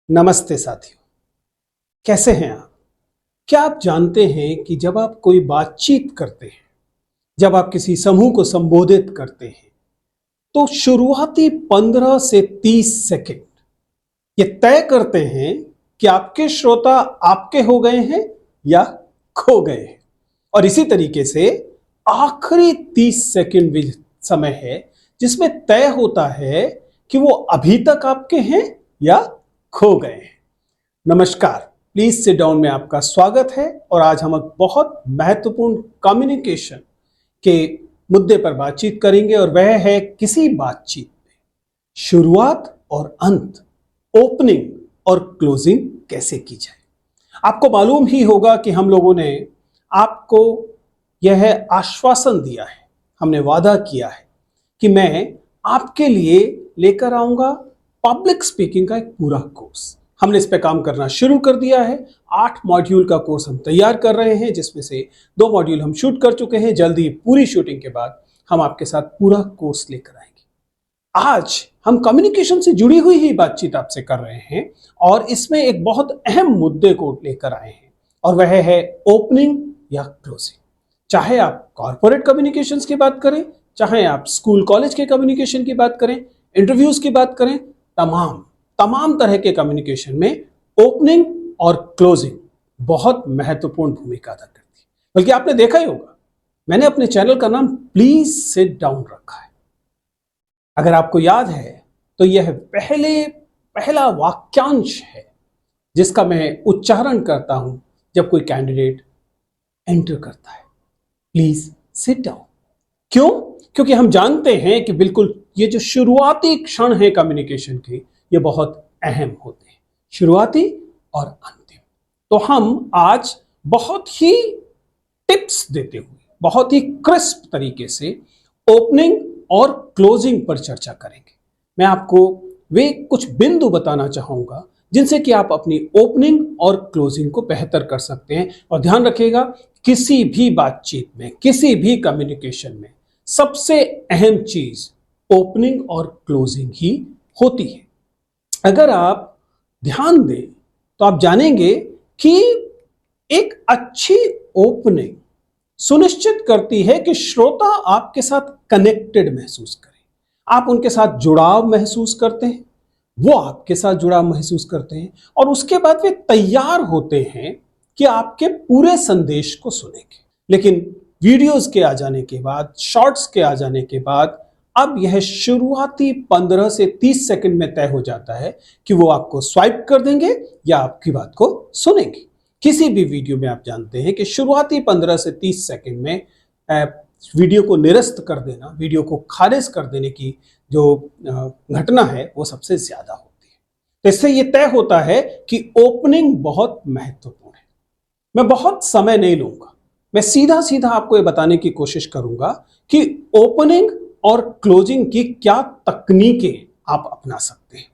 नमस्ते साथियों, कैसे हैं आप? क्या आप जानते हैं कि जब आप कोई बातचीत करते हैं, जब आप किसी समूह को संबोधित करते हैं, तो शुरुआती 15 से 30 सेकंड ये तय करते हैं कि आपके श्रोता आपके हो गए हैं या खो गए हैं। और इसी तरीके से आखिरी 30 सेकंड भी समय है जिसमें तय होता है कि वो अभी तक आपके हैं या खो गए हैं। नमस्कार, प्लीज सिट डाउन में आपका स्वागत है। और आज हम एक बहुत महत्वपूर्ण कम्युनिकेशन के मुद्दे पर बातचीत करेंगे और वह है किसी बातचीत में शुरुआत और अंत, ओपनिंग और क्लोजिंग कैसे की जाए। आपको मालूम ही होगा कि हम लोगों ने आपको यह आश्वासन दिया है, हमने वादा किया है कि मैं आपके लिए लेकर आऊंगा पब्लिक स्पीकिंग का एक पूरा कोर्स। हमने इस पे काम करना शुरू कर दिया है। 8 मॉड्यूल का कोर्स हम तैयार कर रहे हैं, जिसमें से 2 मॉड्यूल हम शूट कर चुके हैं। जल्दी पूरी शूटिंग के बाद हम आपके साथ पूरा कोर्स लेकर आएंगे। आज हम कम्युनिकेशन से जुड़ी हुई ही बातचीत आपसे कर रहे हैं और इसमें एक बहुत अहम मुद्दे को लेकर आए हैं और वह है ओपनिंग या क्लोजिंग। चाहे आप कॉर्पोरेट कम्युनिकेशंस की बात करें, चाहे आप स्कूल कॉलेज के कम्युनिकेशन की बात करें, इंटरव्यूज की बात करें, तमाम तरह के कम्युनिकेशन में ओपनिंग और क्लोजिंग बहुत महत्वपूर्ण भूमिका अदा करती है। बल्कि आपने देखा ही होगा, मैंने अपने चैनल का नाम प्लीज सिट डाउन रखा है। अगर आपको याद है तो यह पहला वाक्यांश है जिसका मैं उच्चारण करता हूं जब कोई कैंडिडेट एंटर करता है, प्लीज सिट डाउन। क्यों? क्योंकि हम जानते हैं कि बिल्कुल ये जो शुरुआती क्षण है कम्युनिकेशन के, ये बहुत अहम होते हैं, शुरुआती और अंतिम। तो हम आज बहुत ही टिप्स देते हुए, बहुत ही क्रिस्प तरीके से ओपनिंग और क्लोजिंग पर चर्चा करेंगे। मैं आपको वे कुछ बिंदु बताना चाहूंगा जिनसे कि आप अपनी ओपनिंग और क्लोजिंग को बेहतर कर सकते हैं। और ध्यान रखिएगा, किसी भी बातचीत में, किसी भी कम्युनिकेशन में सबसे अहम चीज ओपनिंग और क्लोजिंग ही होती है। अगर आप ध्यान दें तो आप जानेंगे कि एक अच्छी ओपनिंग सुनिश्चित करती है कि श्रोता आपके साथ कनेक्टेड महसूस करे, आप उनके साथ जुड़ाव महसूस करते हैं, वो आपके साथ जुड़ाव महसूस करते हैं और उसके बाद वे तैयार होते हैं कि आपके पूरे संदेश को सुनेंगे। लेकिन वीडियोस के आ जाने के बाद, शॉर्ट्स के आ जाने के बाद अब यह शुरुआती 15 से 30 सेकंड में तय हो जाता है कि वो आपको स्वाइप कर देंगे या आपकी बात को सुनेंगे। किसी भी वीडियो में आप जानते हैं कि शुरुआती 15 से 30 सेकंड में वीडियो को निरस्त कर देना, वीडियो को खारिज कर देने की जो घटना है वो सबसे ज्यादा होती है। तो इससे ये तय होता है कि ओपनिंग बहुत महत्वपूर्ण है। मैं बहुत समय नहीं लूंगा, मैं सीधा सीधा आपको ये बताने की कोशिश करूंगा कि ओपनिंग और क्लोजिंग की क्या तकनीकें आप अपना सकते हैं,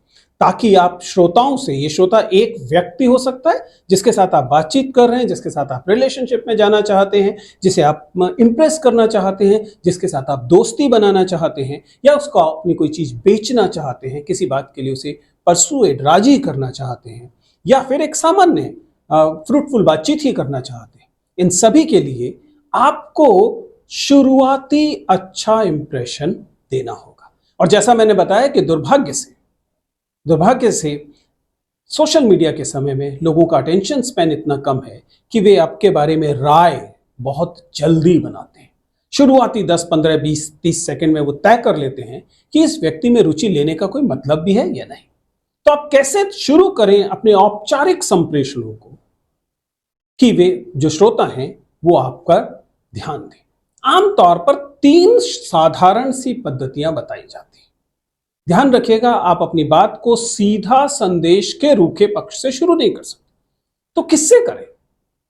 ताकि आप श्रोताओं से, ये श्रोता एक व्यक्ति हो सकता है जिसके साथ आप बातचीत कर रहे हैं, जिसके साथ आप रिलेशनशिप में जाना चाहते हैं, जिसे आप इंप्रेस करना चाहते हैं, जिसके साथ आप दोस्ती बनाना चाहते हैं, या उसको अपनी कोई चीज बेचना चाहते हैं, किसी बात के लिए उसे परसुएड, राजी करना चाहते हैं, या फिर एक सामान्य फ्रूटफुल बातचीत ही करना चाहते हैं। इन सभी के लिए आपको शुरुआती अच्छा इंप्रेशन देना होगा। और जैसा मैंने बताया कि दुर्भाग्य से सोशल मीडिया के समय में लोगों का अटेंशन स्पैन इतना कम है कि वे आपके बारे में राय बहुत जल्दी बनाते हैं। शुरुआती 10, 15, 20, 30 सेकंड में वो तय कर लेते हैं कि इस व्यक्ति में रुचि लेने का कोई मतलब भी है या नहीं। तो आप कैसे शुरू करें अपने औपचारिक संप्रेषणों को कि वे जो श्रोता हैं वो आपका ध्यान दें। आमतौर पर 3 साधारण सी पद्धतियां बताई जाती हैं। ध्यान रखिएगा, आप अपनी बात को सीधा संदेश के रूखे पक्ष से शुरू नहीं कर सकते। तो किससे करें?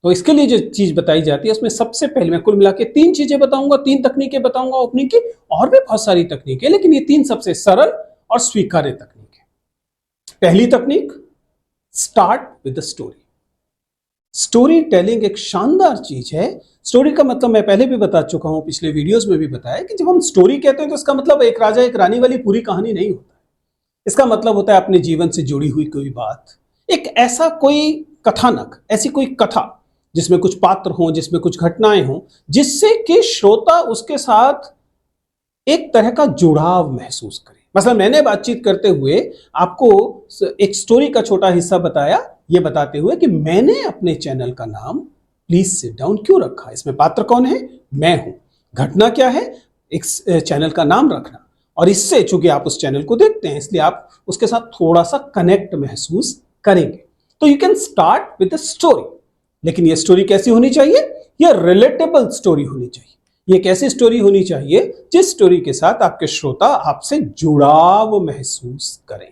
तो इसके लिए जो चीज बताई जाती है उसमें सबसे पहले मैं कुल मिला के 3 चीजें बताऊंगा, 3 तकनीकें बताऊंगा ओपनिंग की। और भी बहुत सारी तकनीकें, लेकिन ये 3 सबसे सरल और स्वीकार्य तकनीक है। पहली तकनीक, start with the story. Story telling एक शानदार चीज है। स्टोरी का मतलब मैं पहले भी बता चुका हूं, पिछले वीडियोस में भी बताया कि जब हम स्टोरी कहते हैं तो इसका मतलब एक राजा एक रानी वाली पूरी कहानी नहीं होता है। इसका मतलब होता है अपने जीवन से जुड़ी हुई कोई बात, एक ऐसा कोई कथानक, ऐसी कोई कथा जिसमें कुछ पात्र हों, जिसमें कुछ घटनाएं हों, जिससे कि श्रोता उसके साथ एक तरह का जुड़ाव महसूस करे। मतलब मैंने बातचीत करते हुए आपको एक स्टोरी का छोटा हिस्सा बताया, ये बताते हुए कि मैंने अपने चैनल का नाम प्लीज सिट डाउन क्यों रखा। इसमें पात्र कौन है? मैं हूं। घटना क्या है? एक चैनल का नाम रखना। और इससे चूंकि आप उस चैनल को देखते हैं, इसलिए आप उसके साथ थोड़ा सा कनेक्ट महसूस करेंगे। तो you can start with a story. लेकिन ये स्टोरी कैसी होनी चाहिए? ये रिलेटेबल स्टोरी होनी चाहिए। ये कैसी स्टोरी होनी चाहिए? जिस स्टोरी के साथ आपके श्रोता आपसे जुड़ाव महसूस करें।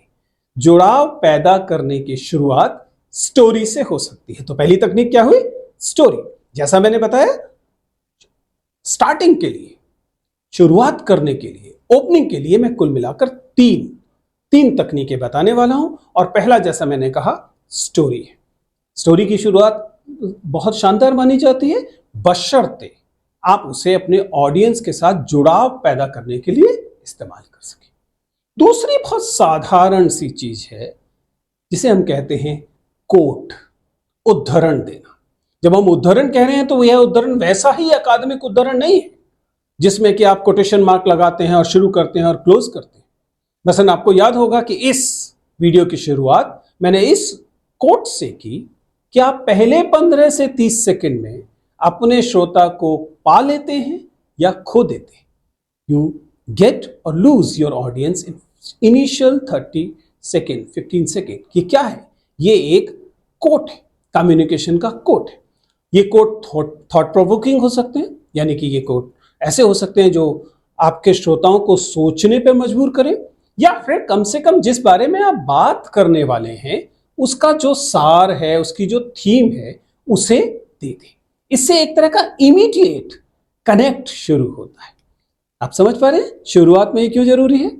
जुड़ाव पैदा करने की शुरुआत स्टोरी से हो सकती है। तो पहली तकनीक क्या हुई? स्टोरी। जैसा मैंने बताया, स्टार्टिंग के लिए, शुरुआत करने के लिए, ओपनिंग के लिए मैं कुल मिलाकर तीन तकनीकें बताने वाला हूं। और पहला, जैसा मैंने कहा, स्टोरी है। स्टोरी की शुरुआत बहुत शानदार मानी जाती है, बशर्ते आप उसे अपने ऑडियंस के साथ जुड़ाव पैदा करने के लिए इस्तेमाल कर सकें। दूसरी बहुत साधारण सी चीज है जिसे हम कहते हैं कोट, उद्धरण देना। जब हम उद्धरण कह रहे हैं तो यह उद्धरण वैसा ही अकादमिक उद्धरण नहीं है जिसमें कि आप कोटेशन मार्क लगाते हैं और शुरू करते हैं और क्लोज करते हैं। मसलन आपको याद होगा कि इस वीडियो की शुरुआत मैंने इस कोट से की कि आप पहले 15 से 30 सेकंड में अपने श्रोता को पा लेते हैं या खो देते हैं। यू गेट और lose your audience in initial 30 second, 15 second. ये क्या है? ये एक कोट है, कम्युनिकेशन का कोट है। ये कोट थॉट प्रोवोकिंग हो सकते हैं, यानी कि ये कोट ऐसे हो सकते हैं जो आपके श्रोताओं को सोचने पे मजबूर करें, या फिर कम से कम जिस बारे में आप बात करने वाले हैं उसका जो सार है, उसकी जो थीम है, उसे दे दें। इससे एक तरह का इमीडिएट कनेक्ट शुरू होता है। आप समझ पा रहे हैं शुरुआत में ये क्यों जरूरी है?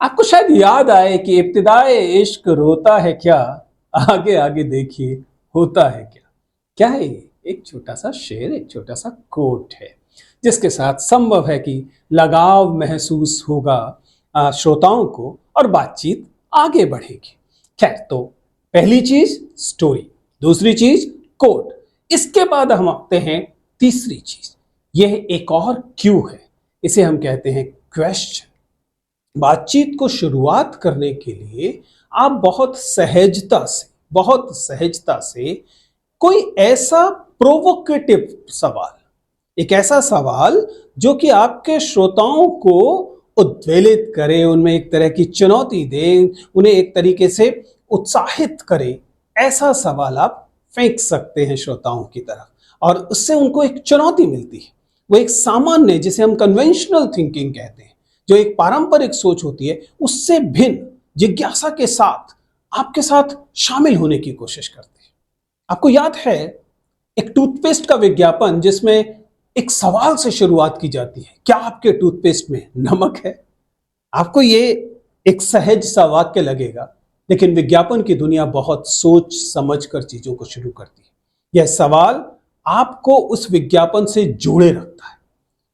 आपको शायद याद आए कि इब्तिदाए इश्क रोता है क्या, आगे आगे देखिए होता है क्या। क्या है ये? एक छोटा सा शेर, एक छोटा सा कोट है जिसके साथ संभव है कि लगाव महसूस होगा श्रोताओं को और बातचीत आगे बढ़ेगी। खैर, तो पहली चीज स्टोरी, दूसरी चीज कोट। इसके बाद हम आते हैं तीसरी चीज। यह एक और क्यू है, इसे हम कहते हैं क्वेश्चन। बातचीत को शुरुआत करने के लिए आप बहुत सहजता से कोई ऐसा प्रोवोकेटिव सवाल, एक ऐसा सवाल जो कि आपके श्रोताओं को उद्वेलित करे, उनमें एक तरह की चुनौती दे, उन्हें एक तरीके से उत्साहित करे, ऐसा सवाल आप फेंक सकते हैं श्रोताओं की तरफ, और उससे उनको एक चुनौती मिलती है। वो एक सामान्य, जिसे हम कन्वेंशनल थिंकिंग कहते हैं, जो एक पारंपरिक सोच होती है, उससे भिन्न जिज्ञासा के साथ आपके साथ शामिल होने की कोशिश करते हैं। आपको याद है एक टूथपेस्ट का विज्ञापन जिसमें एक सवाल से शुरुआत की जाती है, क्या आपके टूथपेस्ट में नमक है? आपको ये एक सहज सा वाक्य लगेगा, लेकिन विज्ञापन की दुनिया बहुत सोच समझ कर चीजों को शुरू करती है। यह सवाल आपको उस विज्ञापन से जोड़े रखता है।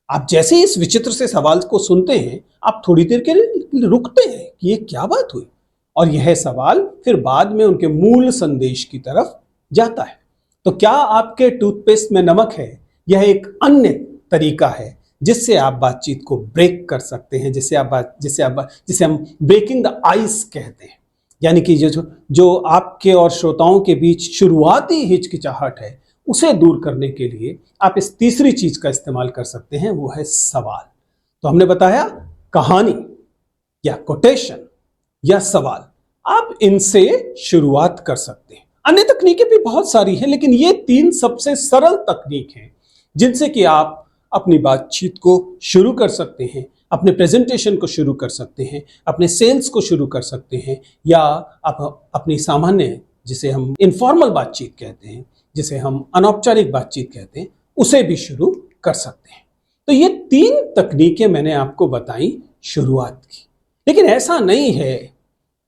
आप जैसे ही इस विचित्र से सवाल को सुनते हैं, आप थोड़ी देर के लिए रुकते हैं कि ये क्या बात हुई, और यह सवाल फिर बाद में उनके मूल संदेश की तरफ जाता है। तो क्या आपके टूथपेस्ट में नमक है? यह एक अन्य तरीका है जिससे आप बातचीत को ब्रेक कर सकते हैं, जिसे हम ब्रेकिंग द आइस कहते हैं। यानी कि जो आपके और श्रोताओं के बीच शुरुआती हिचकिचाहट है, उसे दूर करने के लिए आप इस तीसरी चीज का इस्तेमाल कर सकते हैं, वो है सवाल। तो हमने बताया कहानी या कोटेशन या सवाल, आप इनसे शुरुआत कर सकते हैं। अन्य तकनीकें भी बहुत सारी हैं, लेकिन ये तीन सबसे सरल तकनीक हैं जिनसे कि आप अपनी बातचीत को शुरू कर सकते हैं, अपने प्रेजेंटेशन को शुरू कर सकते हैं, अपने सेल्स को शुरू कर सकते हैं, या आप अपनी सामान्य, जिसे हम इनफॉर्मल बातचीत कहते हैं, जिसे हम अनौपचारिक बातचीत कहते हैं, उसे भी शुरू कर सकते हैं। तो ये तीन तकनीकें मैंने आपको बताई शुरुआत की। लेकिन ऐसा नहीं है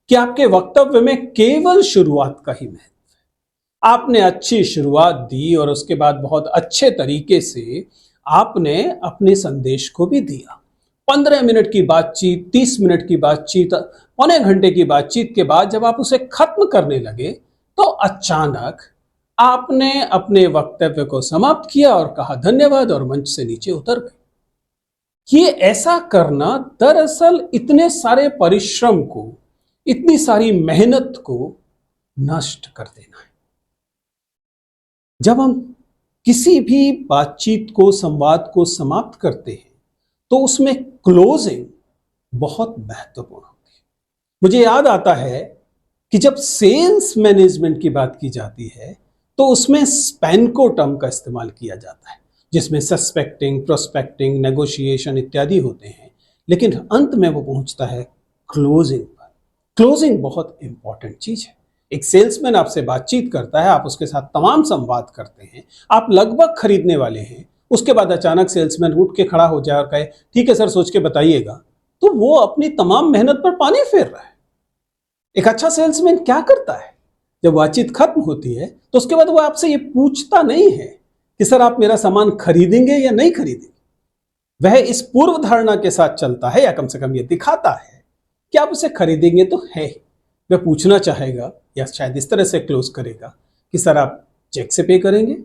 कि आपके वक्तव्य में केवल शुरुआत का ही महत्व है। आपने अच्छी शुरुआत दी और उसके बाद बहुत अच्छे तरीके से आपने अपने संदेश को भी दिया, 15 मिनट की बातचीत, 30 मिनट की बातचीत, पौने घंटे की बातचीत के बाद जब आप उसे खत्म करने लगे तो अचानक आपने अपने वक्तव्य को समाप्त किया और कहा धन्यवाद और मंच से नीचे उतर गए। ये ऐसा करना दरअसल इतने सारे परिश्रम को, इतनी सारी मेहनत को नष्ट कर देना है। जब हम किसी भी बातचीत को, संवाद को समाप्त करते हैं तो उसमें क्लोजिंग बहुत महत्वपूर्ण होती है। मुझे याद आता है कि जब सेल्स मैनेजमेंट की बात की जाती है तो उसमें स्पेनको टर्म का इस्तेमाल किया जाता है, जिसमें सस्पेक्टिंग, प्रोस्पेक्टिंग, नेगोशिएशन इत्यादि होते हैं, लेकिन अंत में वो पहुंचता है क्लोजिंग पर। क्लोजिंग बहुत इंपॉर्टेंट चीज है। एक सेल्समैन आपसे बातचीत करता है, आप उसके साथ तमाम संवाद करते हैं, आप लगभग खरीदने वाले हैं, उसके बाद अचानक सेल्समैन उठ के खड़ा हो जाए और कहे ठीक है सर सोच के बताइएगा, तो वो अपनी तमाम मेहनत पर पानी फेर रहा है। एक अच्छा सेल्समैन क्या करता है, जब बातचीत खत्म होती है तो उसके बाद वो आपसे ये पूछता नहीं है कि सर आप मेरा सामान खरीदेंगे या नहीं खरीदेंगे। वह इस पूर्व धारणा के साथ चलता है, या कम से कम ये दिखाता है कि आप उसे खरीदेंगे तो है ही। वह पूछना चाहेगा या शायद इस तरह से क्लोज करेगा कि सर आप चेक से पे करेंगे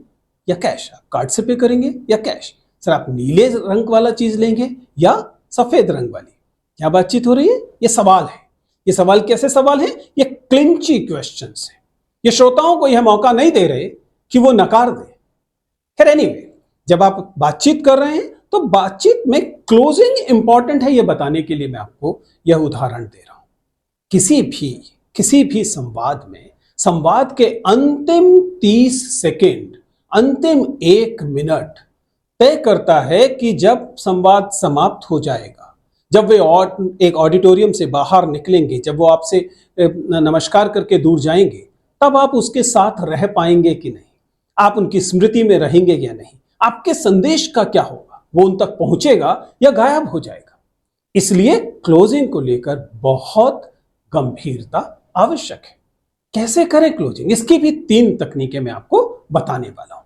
या कैश, आप कार्ड से पे करेंगे या कैश, सर आप नीले रंग वाला चीज लेंगे या सफेद रंग वाली। क्या बातचीत हो रही है? ये सवाल है। ये सवाल कैसे सवाल है? ये क्लिंची क्वेश्चंस है। ये श्रोताओं को यह मौका नहीं दे रहे कि वो नकार दे। खैर एनीवे, जब आप बातचीत कर रहे हैं तो बातचीत में क्लोजिंग इंपॉर्टेंट है, यह बताने के लिए मैं आपको यह उदाहरण दे रहा हूं। किसी भी संवाद में, संवाद के अंतिम 30 सेकेंड, अंतिम 1 मिनट तय करता है कि जब संवाद समाप्त हो जाएगा, जब वे एक ऑडिटोरियम से बाहर निकलेंगे, जब वो आपसे नमस्कार करके दूर जाएंगे, तब आप उसके साथ रह पाएंगे कि नहीं, आप उनकी स्मृति में रहेंगे या नहीं, आपके संदेश का क्या होगा, वो उन तक पहुंचेगा या गायब हो जाएगा। इसलिए क्लोजिंग को लेकर बहुत गंभीरता आवश्यक है। कैसे करें क्लोजिंग? इसकी भी 3 तकनीकें मैं आपको बताने वाला हूं।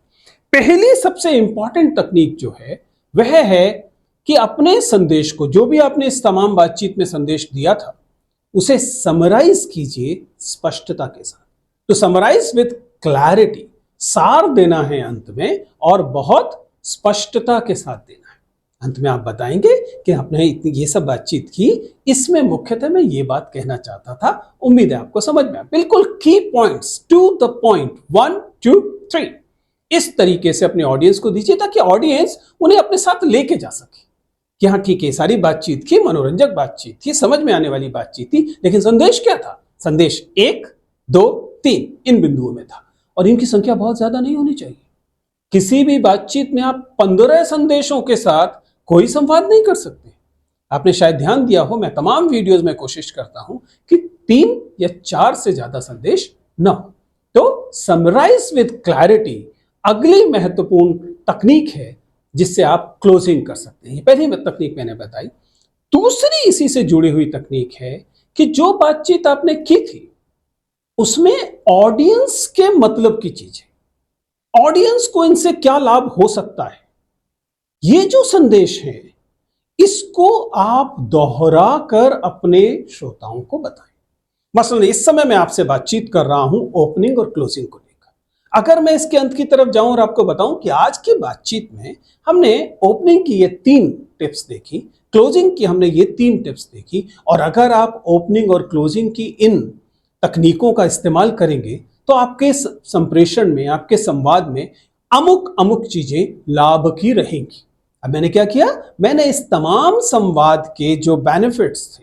पहली सबसे इंपॉर्टेंट तकनीक जो है वह है कि अपने संदेश को, जो भी आपने इस तमाम बातचीत में संदेश दिया था, उसे समराइज कीजिए स्पष्टता के साथ। तो समराइज विद क्लैरिटी, सार देना है अंत में, और बहुत स्पष्टता के साथ देना है। अंत में आप बताएंगे कि आपने इतनी ये सब बातचीत की, इसमें मुख्यतः मैं ये बात कहना चाहता था, उम्मीद है आपको समझ में आया। बिल्कुल की पॉइंट्स, टू द पॉइंट, 1 2 3, इस तरीके से अपने ऑडियंस को दीजिए ताकि ऑडियंस उन्हें अपने साथ लेके जा सके कि हाँ ठीक है, सारी बातचीत की, मनोरंजक बातचीत थी, समझ में आने वाली बातचीत थी, लेकिन संदेश क्या था? संदेश 1 2 3 इन बिंदुओं में था, और इनकी संख्या बहुत ज्यादा नहीं होनी चाहिए। किसी भी बातचीत में आप 15 संदेशों के साथ कोई संवाद नहीं कर सकते। आपने शायद ध्यान दिया हो, मैं तमाम वीडियोस में कोशिश करता हूं कि 3 या 4 से ज्यादा संदेश न हो। तो समराइज विद क्लैरिटी अगली महत्वपूर्ण तकनीक है जिससे आप क्लोजिंग कर सकते हैं। पहली तकनीक मैंने बताई। दूसरी इसी से जुड़ी हुई तकनीक है कि जो बातचीत आपने की थी उसमें ऑडियंस के मतलब की चीज है, ऑडियंस को इनसे क्या लाभ हो सकता है, ये जो संदेश है इसको आप दोहरा कर अपने श्रोताओं को बताएं। मसलन इस समय मैं आपसे बातचीत कर रहा हूं ओपनिंग और क्लोजिंग को लेकर। अगर मैं इसके अंत की तरफ जाऊं और आपको बताऊं कि आज की बातचीत में हमने ओपनिंग की ये 3 टिप्स देखी, क्लोजिंग की हमने ये 3 टिप्स देखी, और अगर आप ओपनिंग और क्लोजिंग की इन तकनीकों का इस्तेमाल करेंगे तो आपके संप्रेषण में, आपके संवाद में अमुक चीजें लाभ की रहेंगी। अब मैंने क्या किया? मैंने इस तमाम संवाद के जो बेनिफिट्स थे,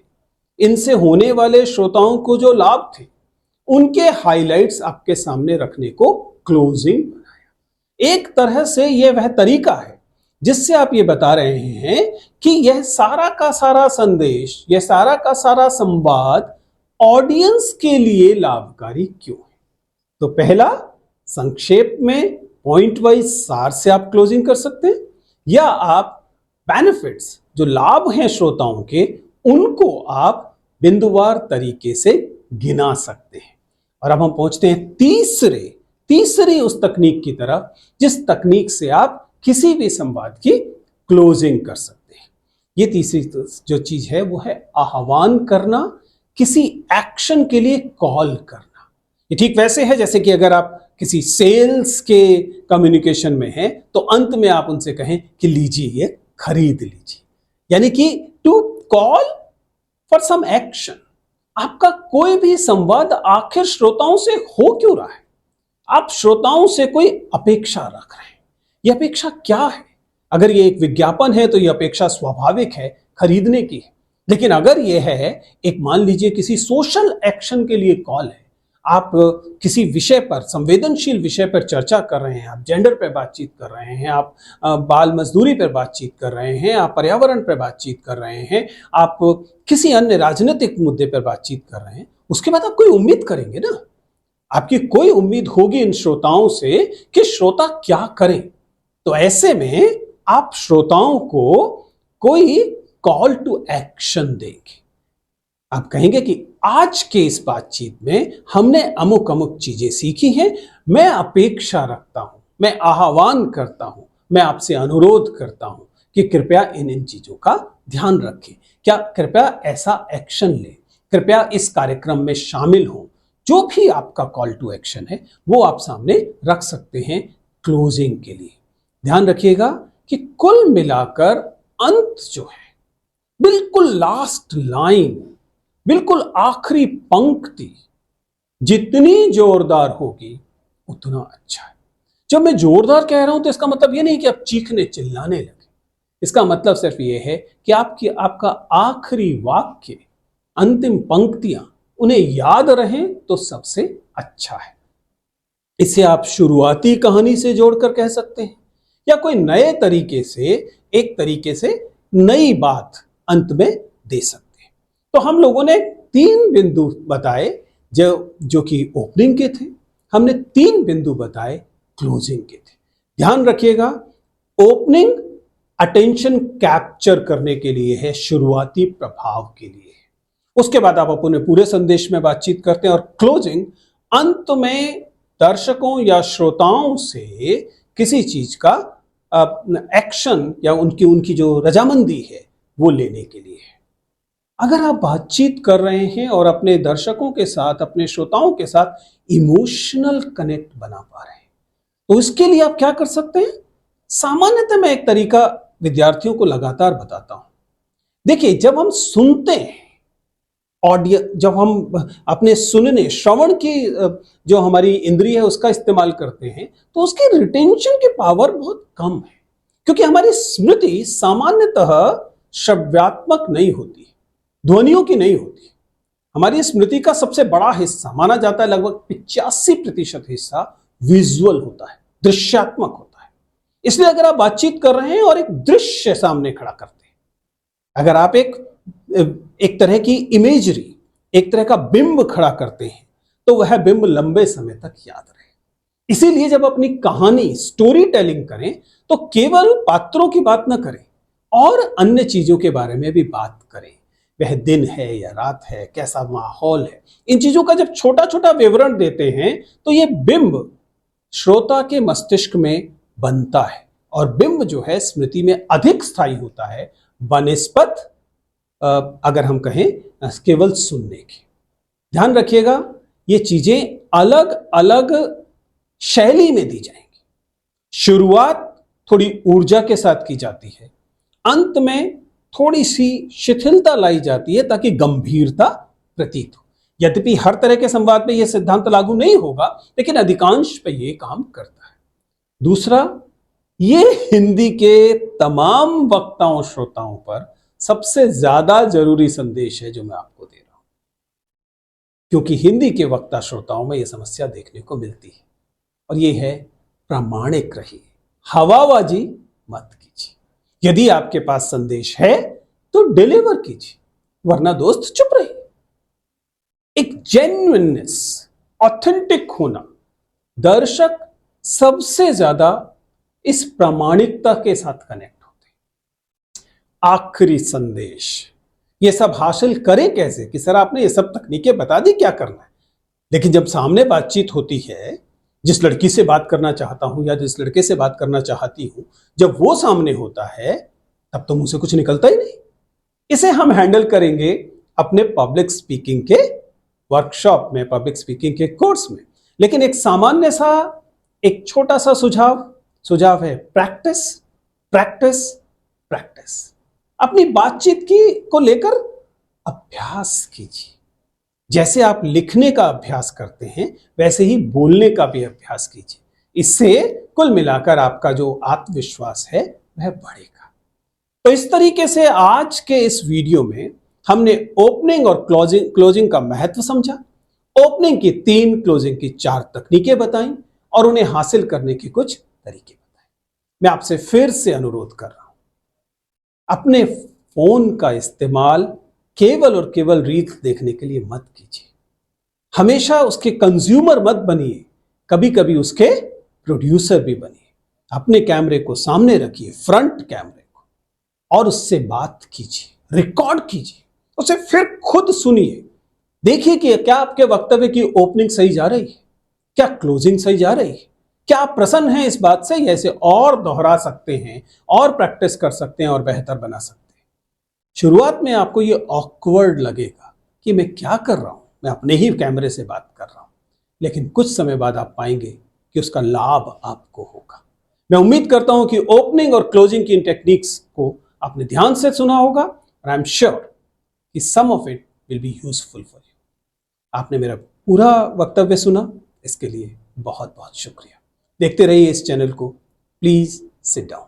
इनसे होने वाले श्रोताओं को जो लाभ थे, उनके हाइलाइट्स आपके सामने रखने को क्लोजिंग बनाया। एक तरह से यह वह तरीका है जिससे आप ये बता रहे हैं कि यह सारा का सारा संदेश, यह सारा का सारा संवाद ऑडियंस के लिए लाभकारी क्यों है। तो पहला, संक्षेप में पॉइंट वाइज सार से आप क्लोजिंग कर सकते हैं, या आप बेनिफिट्स, जो लाभ हैं श्रोताओं के, उनको आप बिंदुवार तरीके से गिना सकते हैं। और अब हम पहुंचते हैं तीसरी उस तकनीक की तरफ जिस तकनीक से आप किसी भी संवाद की क्लोजिंग कर सकते हैं। ये तीसरी जो चीज है वो है आह्वान करना, किसी एक्शन के लिए कॉल करना। ये ठीक वैसे है जैसे कि अगर आप किसी सेल्स के कम्युनिकेशन में हैं तो अंत में आप उनसे कहें कि लीजिए ये खरीद लीजिए, यानी कि to call for some action. आपका कोई भी संवाद आखिर श्रोताओं से हो क्यों रहा है? आप श्रोताओं से कोई अपेक्षा रख रहे हैं। यह अपेक्षा क्या है? अगर ये एक विज्ञापन है तो यह अपेक्षा स्वाभाविक है, खरीदने की है। लेकिन अगर यह है एक, मान लीजिए किसी सोशल एक्शन के लिए कॉल है, आप किसी विषय पर, संवेदनशील विषय पर चर्चा कर रहे हैं, आप जेंडर पर बातचीत कर रहे हैं, आप बाल मजदूरी पर बातचीत कर रहे हैं, आप पर्यावरण पर बातचीत कर रहे हैं, आप किसी अन्य राजनीतिक मुद्दे पर बातचीत कर रहे हैं, उसके बाद आप कोई उम्मीद करेंगे ना। आपकी कोई उम्मीद होगी इन श्रोताओं से कि श्रोता क्या करें। तो ऐसे में आप श्रोताओं को कोई कॉल टू एक्शन देंगे। आप कहेंगे कि आज के इस बातचीत में हमने अमुक अमुक चीजें सीखी हैं, मैं अपेक्षा रखता हूं, मैं आह्वान करता हूं, मैं आपसे अनुरोध करता हूं कि कृपया इन चीजों का ध्यान रखें। क्या कृपया ऐसा एक्शन लें, कृपया इस कार्यक्रम में शामिल हों। जो भी आपका कॉल टू एक्शन है वो आप सामने रख सकते हैं क्लोजिंग के लिए। ध्यान रखिएगा कि कुल मिलाकर अंत जो है, बिल्कुल लास्ट लाइन, बिल्कुल आखिरी पंक्ति जितनी जोरदार होगी उतना अच्छा है। जब मैं जोरदार कह रहा हूं तो इसका मतलब यह नहीं कि आप चीखने चिल्लाने लगे। इसका मतलब सिर्फ यह है कि आपका आखिरी वाक्य, अंतिम पंक्तियां उन्हें याद रहें तो सबसे अच्छा है। इसे आप शुरुआती कहानी से जोड़कर कह सकते हैं या कोई नए तरीके से, एक तरीके से नई बात अंत में दे सकते हैं। तो हम लोगों ने 3 बिंदु बताए जो कि ओपनिंग के थे, हमने 3 बिंदु बताए क्लोजिंग के थे। ध्यान रखिएगा, ओपनिंग अटेंशन कैप्चर करने के लिए है, शुरुआती प्रभाव के लिए है। उसके बाद आप अपने पूरे संदेश में बातचीत करते हैं और क्लोजिंग अंत में दर्शकों या श्रोताओं से किसी चीज का एक्शन या उनकी जो रजामंदी है वो लेने के लिए है। अगर आप बातचीत कर रहे हैं और अपने दर्शकों के साथ, अपने श्रोताओं के साथ इमोशनल कनेक्ट बना पा रहे हैं तो इसके लिए आप क्या कर सकते हैं? सामान्यतः मैं एक तरीका विद्यार्थियों को लगातार बताता हूं। देखिए, जब हम सुनते हैं, ऑडियो, जब हम अपने सुनने, श्रवण की जो हमारी इंद्रिय है उसका इस्तेमाल करते हैं तो उसकी रिटेंशन की पावर बहुत कम है, क्योंकि हमारी स्मृति सामान्यतः श्रव्यात्मक नहीं होती, ध्वनियों की नहीं होती। हमारी स्मृति का सबसे बड़ा हिस्सा माना जाता है, लगभग 85% हिस्सा विजुअल होता है, दृश्यात्मक होता है। इसलिए अगर आप बातचीत कर रहे हैं और एक दृश्य सामने खड़ा करते हैं, अगर आप एक तरह की इमेजरी, एक तरह का बिंब खड़ा करते हैं तो वह बिंब लंबे समय तक याद रहे। इसीलिए जब अपनी कहानी, स्टोरी टेलिंग करें तो केवल पात्रों की बात ना करें और अन्य चीजों के बारे में भी बात करें। वह दिन है या रात है, कैसा माहौल है, इन चीजों का जब छोटा छोटा विवरण देते हैं तो यह बिंब श्रोता के मस्तिष्क में बनता है और बिंब जो है स्मृति में अधिक स्थायी होता है बनिस्बत अगर हम कहें केवल सुनने की। ध्यान रखिएगा, ये चीजें अलग अलग शैली में दी जाएंगी। शुरुआत थोड़ी ऊर्जा के साथ की जाती है, अंत में थोड़ी सी शिथिलता लाई जाती है ताकि गंभीरता प्रतीत हो। यद्यपि हर तरह के संवाद में यह सिद्धांत लागू नहीं होगा, लेकिन अधिकांश पे यह काम करता है। दूसरा, ये हिंदी के तमाम वक्ताओं, श्रोताओं पर सबसे ज्यादा जरूरी संदेश है जो मैं आपको दे रहा हूं, क्योंकि हिंदी के वक्ता श्रोताओं में यह समस्या देखने को मिलती है और यह है प्रामाणिक रहिए, हवाबाजी मत कीजिए। यदि आपके पास संदेश है तो डिलीवर कीजिए, वरना दोस्त चुप रहिए। एक जेन्युइननेस, ऑथेंटिक होना, दर्शक सबसे ज्यादा इस प्रामाणिकता के साथ कनेक्ट होते हैं। आखिरी संदेश, ये सब हासिल करें कैसे? कि सर आपने ये सब तकनीकें बता दी क्या करना है, लेकिन जब सामने बातचीत होती है, जिस लड़की से बात करना चाहता हूं या जिस लड़के से बात करना चाहती हूं, जब वो सामने होता है तब तो मुंह से कुछ निकलता ही नहीं। इसे हम हैंडल करेंगे अपने पब्लिक स्पीकिंग के वर्कशॉप में, पब्लिक स्पीकिंग के कोर्स में। लेकिन एक सामान्य सा, एक छोटा सा सुझाव है, प्रैक्टिस प्रैक्टिस प्रैक्टिस। अपनी बातचीत की को लेकर अभ्यास कीजिए। जैसे आप लिखने का अभ्यास करते हैं वैसे ही बोलने का भी अभ्यास कीजिए। इससे कुल मिलाकर आपका जो आत्मविश्वास है वह बढ़ेगा। तो इस तरीके से आज के इस वीडियो में हमने ओपनिंग और क्लोजिंग का महत्व समझा, ओपनिंग की 3, क्लोजिंग की 4 तकनीकें बताई और उन्हें हासिल करने के कुछ तरीके बताए। मैं आपसे फिर से अनुरोध कर रहा हूं, अपने फोन का इस्तेमाल केवल और केवल रील्स देखने के लिए मत कीजिए। हमेशा उसके कंज्यूमर मत बनिए, कभी कभी उसके प्रोड्यूसर भी बनिए। अपने कैमरे को सामने रखिए, फ्रंट कैमरे को, और उससे बात कीजिए, रिकॉर्ड कीजिए, उसे फिर खुद सुनिए। देखिए कि क्या आपके वक्तव्य की ओपनिंग सही जा रही है, क्या क्लोजिंग सही जा रही है, क्या आप प्रसन्न हैं इस बात से, ऐसे और दोहरा सकते हैं और प्रैक्टिस कर सकते हैं और बेहतर बना सकते हैं। शुरुआत में आपको ये ऑकवर्ड लगेगा कि मैं क्या कर रहा हूं, मैं अपने ही कैमरे से बात कर रहा हूं, लेकिन कुछ समय बाद आप पाएंगे कि उसका लाभ आपको होगा। मैं उम्मीद करता हूं कि ओपनिंग और क्लोजिंग की इन टेक्निक्स को आपने ध्यान से सुना होगा और आई एम श्योर कि some of it will be useful for you. आपने मेरा पूरा वक्तव्य सुना, इसके लिए बहुत बहुत शुक्रिया। देखते रहिए इस चैनल को। Please sit down.